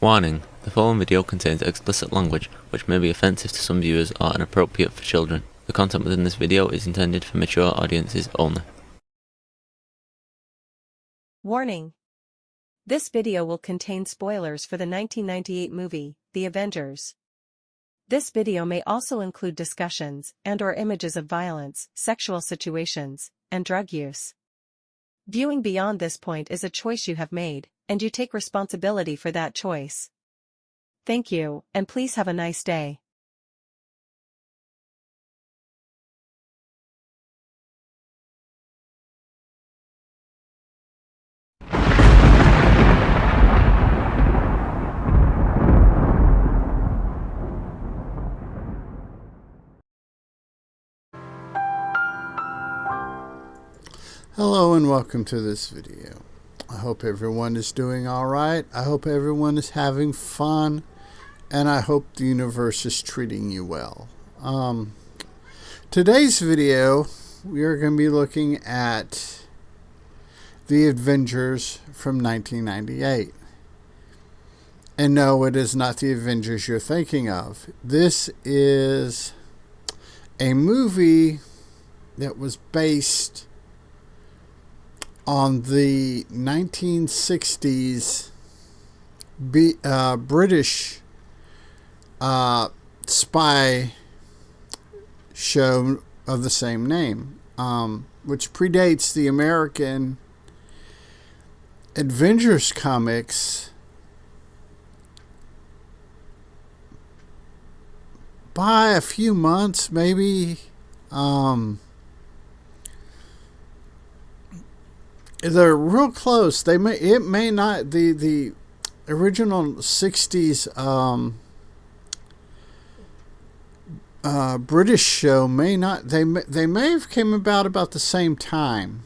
Warning: the following video contains explicit language which may be offensive to some viewers or inappropriate for children. The content within this video is intended for mature audiences only. Warning: this video will contain spoilers for the 1998 movie, The Avengers. This video may also include discussions and/or images of violence, sexual situations, and drug use. Viewing beyond this point is a choice you have made, and you take responsibility for that choice. Thank you, and please have a nice day. Hello and welcome to this video. I hope everyone is doing alright. I hope everyone is having fun, and I hope the universe is treating you well. Today's video, we are going to be looking at The Avengers from 1998. And no, it is not the Avengers you're thinking of. This is a movie that was based on the 1960s British spy show of the same name, which predates the American Avengers comics by a few months, maybe. They're real close. It may not, the original 60s British show may not, they may have came about the same time.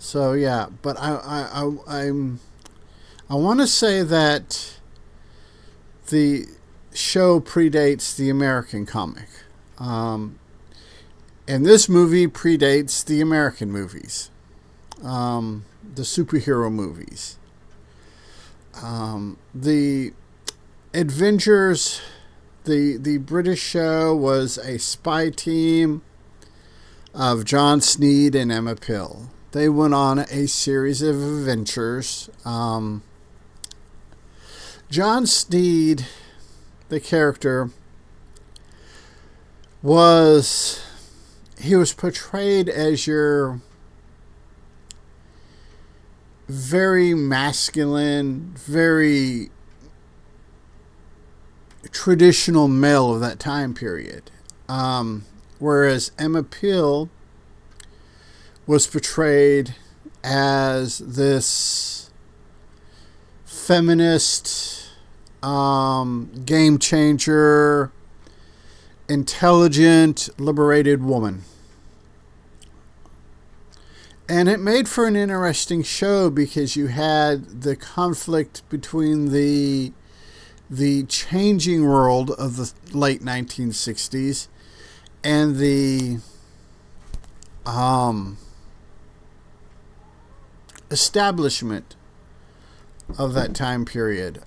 So yeah, but I want to say that the show predates the American comic. And this movie predates the American movies, the superhero movies. The Avengers, the British show, was a spy team of John Sneed and Emma Pill. They went on a series of adventures. John Sneed, the character, was portrayed as your very masculine, very traditional male of that time period. Whereas Emma Peel was portrayed as this feminist, game changer, intelligent, liberated woman. And it made for an interesting show because you had the conflict between the changing world of the late 1960s and the establishment of that time period.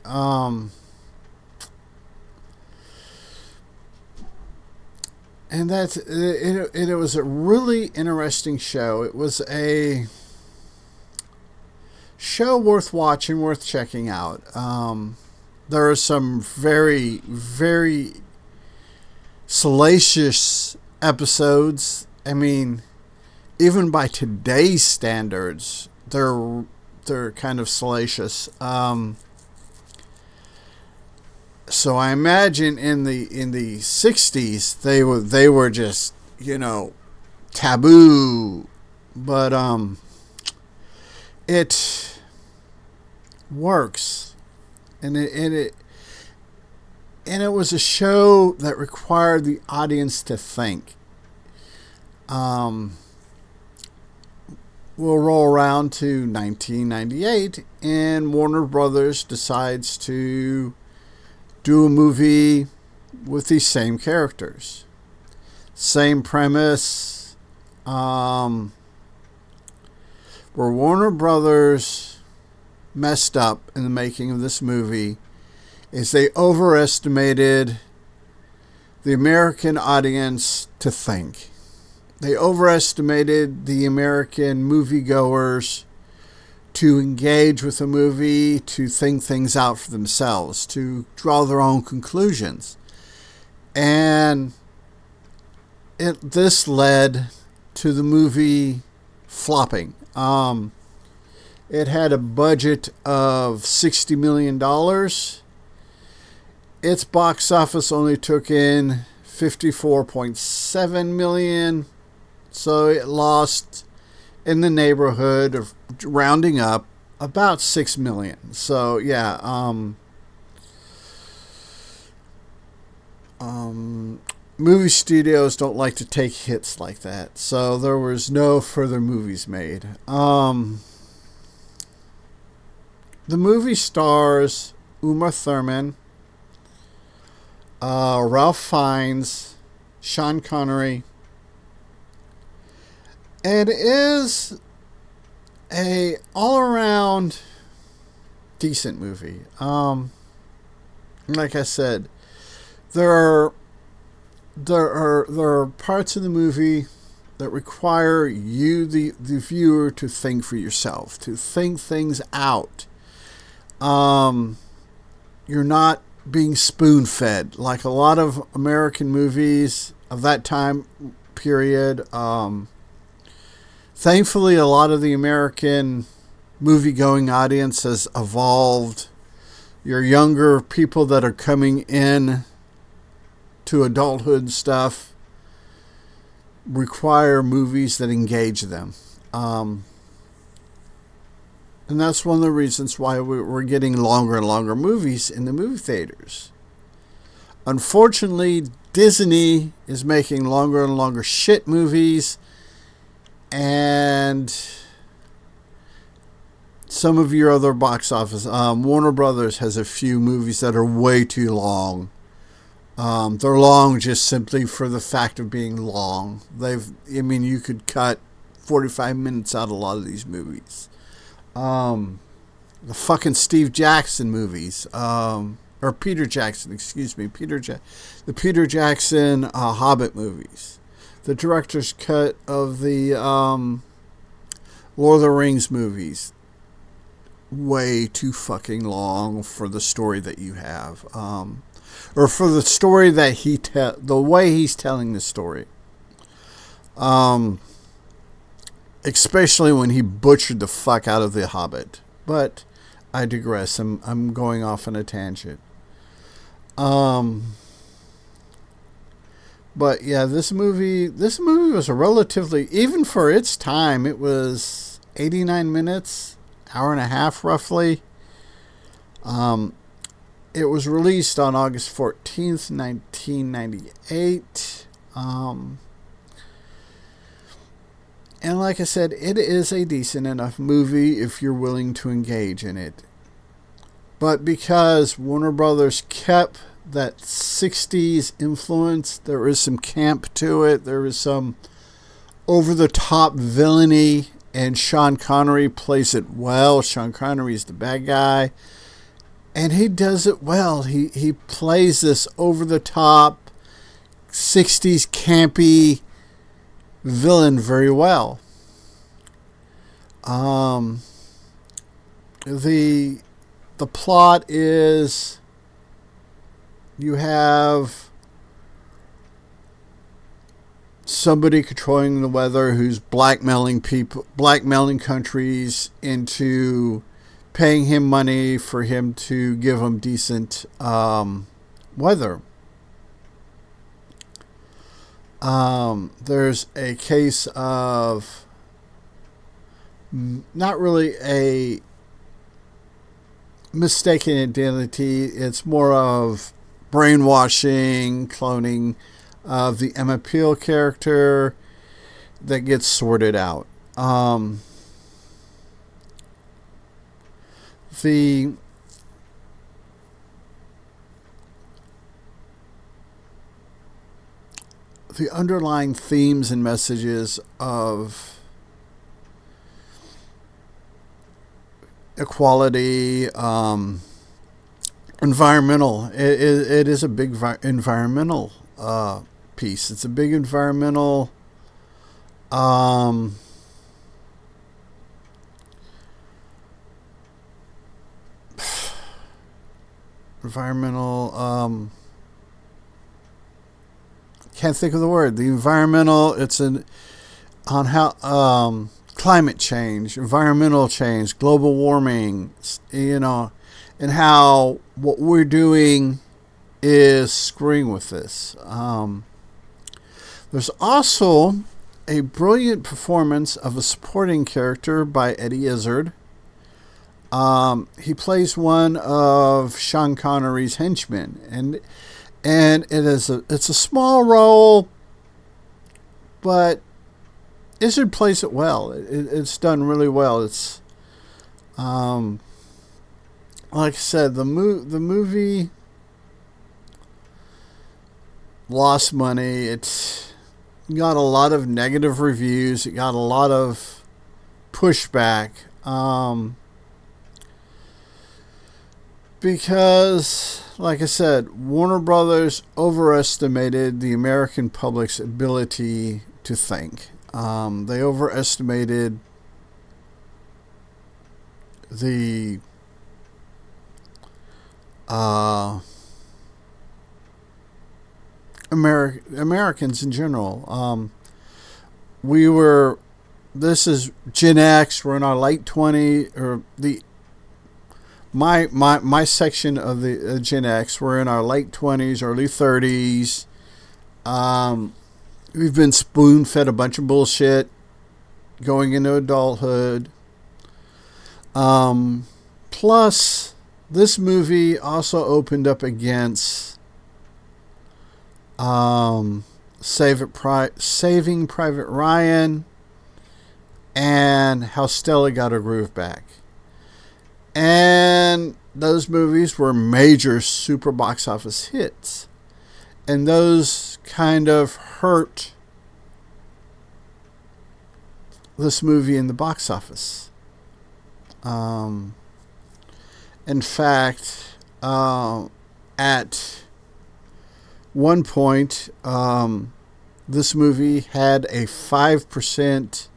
And it was a really interesting show. It was a show worth watching, worth checking out. There are some very, very salacious episodes. I mean, even by today's standards, they're kind of salacious. So I imagine in the 60s they were just, taboo, but it works, and it was a show that required the audience to think. We'll roll around to 1998, and Warner Brothers decides to do a movie with these same characters, same premise, where Warner Brothers messed up in the making of this movie is they overestimated the American audience to think. They overestimated the American moviegoers to engage with the movie, to think things out for themselves, to draw their own conclusions. And this led to the movie flopping. It had a budget of $60 million. Its box office only took in $54.7 million. So it lost in the neighborhood of, rounding up, about $6 million. So yeah, movie studios don't like to take hits like that. So there was no further movies made. The movie stars Uma Thurman, Ralph Fiennes, Sean Connery. It is a all-around decent movie. Like I said, there are parts of the movie that require you, the viewer, to think for yourself, to think things out. You're not being spoon-fed like a lot of American movies of that time period. Thankfully, a lot of the American movie-going audience has evolved. Your younger people that are coming in to adulthood and stuff require movies that engage them. And that's one of the reasons why we're getting longer and longer movies in the movie theaters. Unfortunately, Disney is making longer and longer shit movies, and some of your other box office, Warner Brothers has a few movies that are way too long. They're long just simply for the fact of being long. You could cut 45 minutes out of a lot of these movies. The fucking Steve Jackson movies, or Peter Jackson, excuse me, the Peter Jackson Hobbit movies, the director's cut of the Lord of the Rings movies, way too fucking long for the story that you have, or for the story that the way he's telling the story. Especially when he butchered the fuck out of The Hobbit. But I digress. I'm going off on a tangent. But yeah, this movie was a relatively, even for its time, it was 89 minutes, hour and a half roughly. It was released on August 14th, 1998. And like I said, it is a decent enough movie if you're willing to engage in it. But because Warner Brothers kept that 60s influence, there is some camp to it. There is some over-the-top villainy, and Sean Connery plays it well. Sean Connery is the bad guy, and he does it well. He plays this over-the-top 60s campy villain very well. The plot is you have somebody controlling the weather who's blackmailing countries into paying him money for him to give them decent weather. There's a case of not really a mistaken identity. It's more of brainwashing, cloning of the Emma Peel character that gets sorted out. The underlying themes and messages of equality, environmental. It is a big environmental piece. It's a big environmental can't think of the word. The environmental, it's on how climate change, environmental change, global warming, and how what we're doing is screwing with this. There's also a brilliant performance of a supporting character by Eddie Izzard. He plays one of Sean Connery's henchmen, and it's a small role, but Izzard plays it well. It's done really well. It's like I said, the movie lost money. It got a lot of negative reviews. It got a lot of pushback. Because, like I said, Warner Brothers overestimated the American public's ability to think. They overestimated the Americans in general. This is Gen X. We're in our late 20s, or my section of the Gen X. We're in our late 20s, early 30s. We've been spoon-fed a bunch of bullshit going into adulthood. Plus, this movie also opened up against Saving Private Ryan and How Stella Got Her Groove Back. And those movies were major super box office hits. And those kind of hurt this movie in the box office. In fact, at one point, this movie had a 5%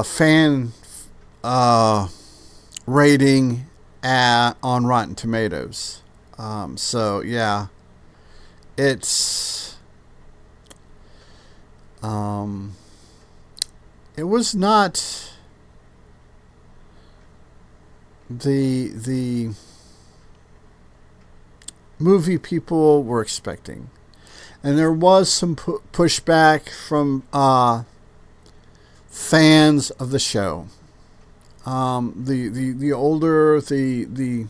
fan rating on Rotten Tomatoes. So yeah, it was not the movie people were expecting, and there was some pushback from fans of the show. The older the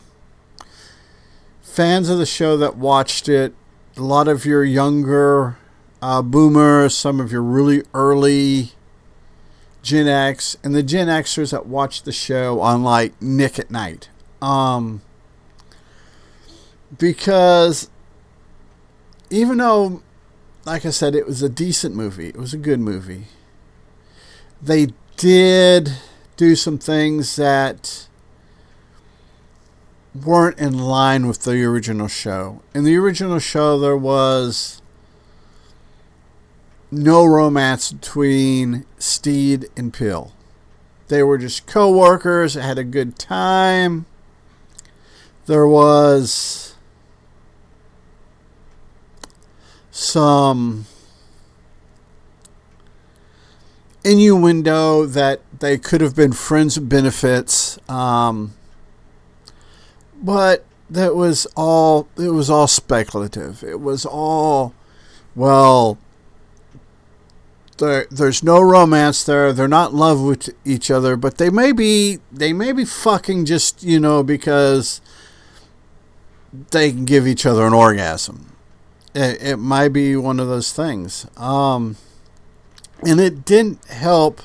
fans of the show that watched it, a lot of your younger boomers, some of your really early Gen X, and the Gen Xers that watched the show on like Nick at Night. Because even though, like I said, it was a decent movie, it was a good movie, they did do some things that weren't in line with the original show. In the original show, there was no romance between Steed and Pill. They were just co-workers, had a good time. There was some innuendo that they could have been friends with benefits, but it was all speculative. It was all, well, there's no romance there. They're not in love with each other, but they may be fucking just, because they can give each other an orgasm. It might be one of those things. And it didn't help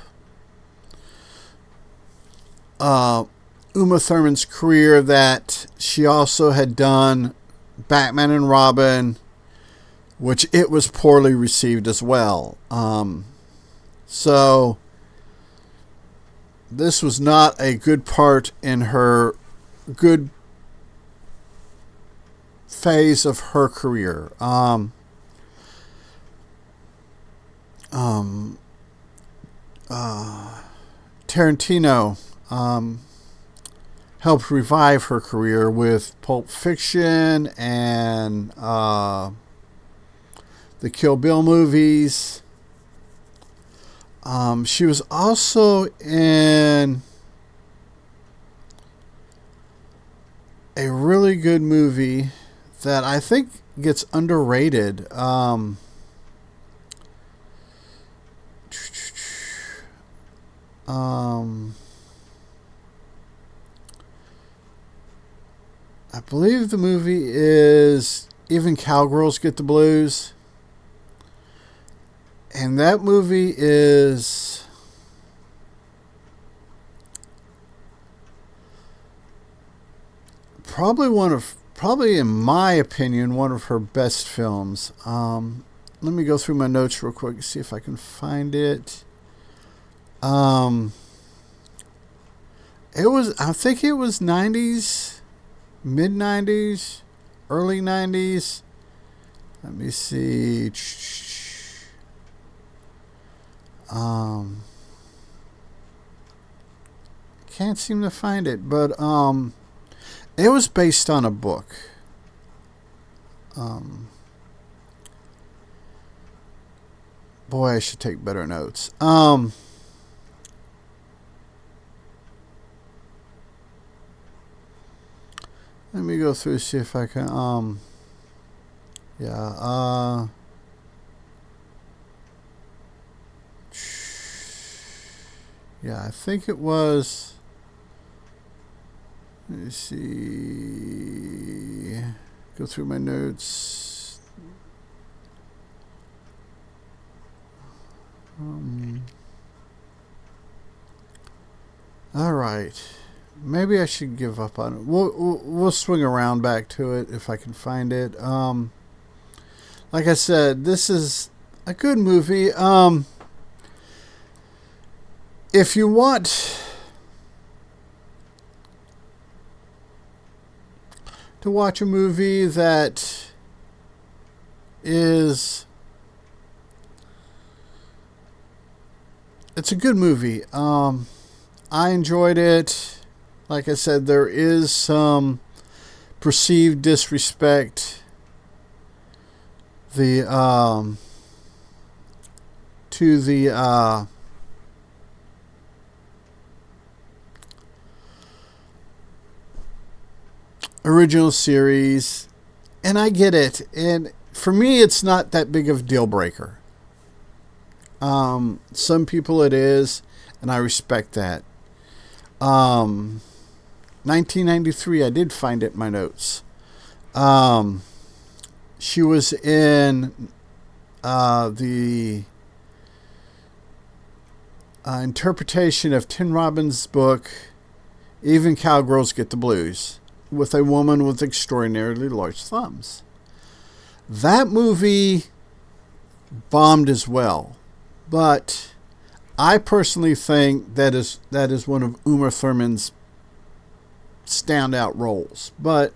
Uma Thurman's career that she also had done Batman and Robin, which it was poorly received as well. So this was not a good part in her good phase of her career. Tarantino helped revive her career with Pulp Fiction and the Kill Bill movies. She was also in a really good movie that I think gets underrated. I believe the movie is Even Cowgirls Get the Blues. And that movie is probably in my opinion, one of her best films. Let me go through my notes real quick and see if I can find it. I think it was 90s, mid 90s, early 90s. Let me see. Can't seem to find it, but it was based on a book. Boy, I should take better notes. Let me go through, see if I can, yeah, yeah, I think it was, let me see, go through my notes. All right. Maybe I should give up on it. We'll swing around back to it if I can find it. Like I said, this is a good movie. If you want to watch a movie that is, it's a good movie. I enjoyed it. Like I said, there is some perceived disrespect to the original series, and I get it. And for me, it's not that big of a deal breaker. Some people it is, and I respect that. 1993, I did find it in my notes. She was in the interpretation of Tim Robbins' book, Even Cowgirls Get the Blues, with a woman with extraordinarily large thumbs. That movie bombed as well, but I personally think that is one of Uma Thurman's standout roles. But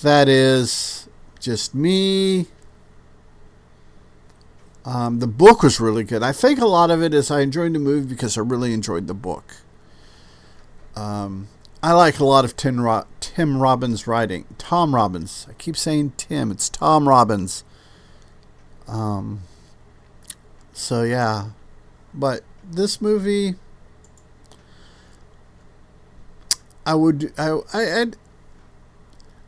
that is just me. The book was really good. I think a lot of it is I enjoyed the movie because I really enjoyed the book. I like a lot of Tim Robbins' writing. Tom Robbins. I keep saying Tim. It's Tom Robbins. So yeah. But this movie,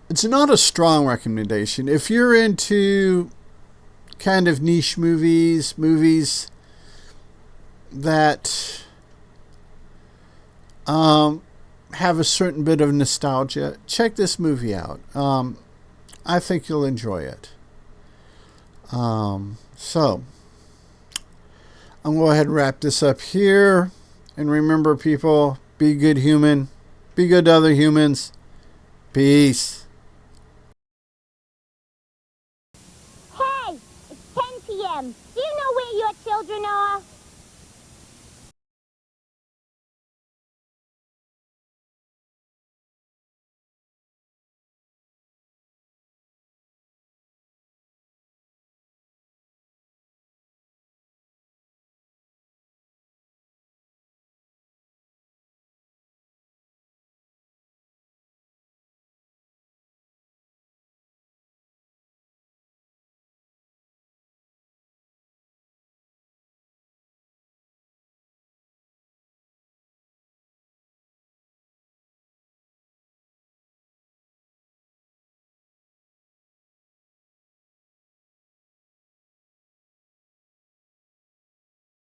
it's not a strong recommendation. If you're into kind of niche movies that have a certain bit of nostalgia, check this movie out. I think you'll enjoy it. So I'm going to go ahead and wrap this up here. And remember, people, be good human. Be good to other humans. Peace.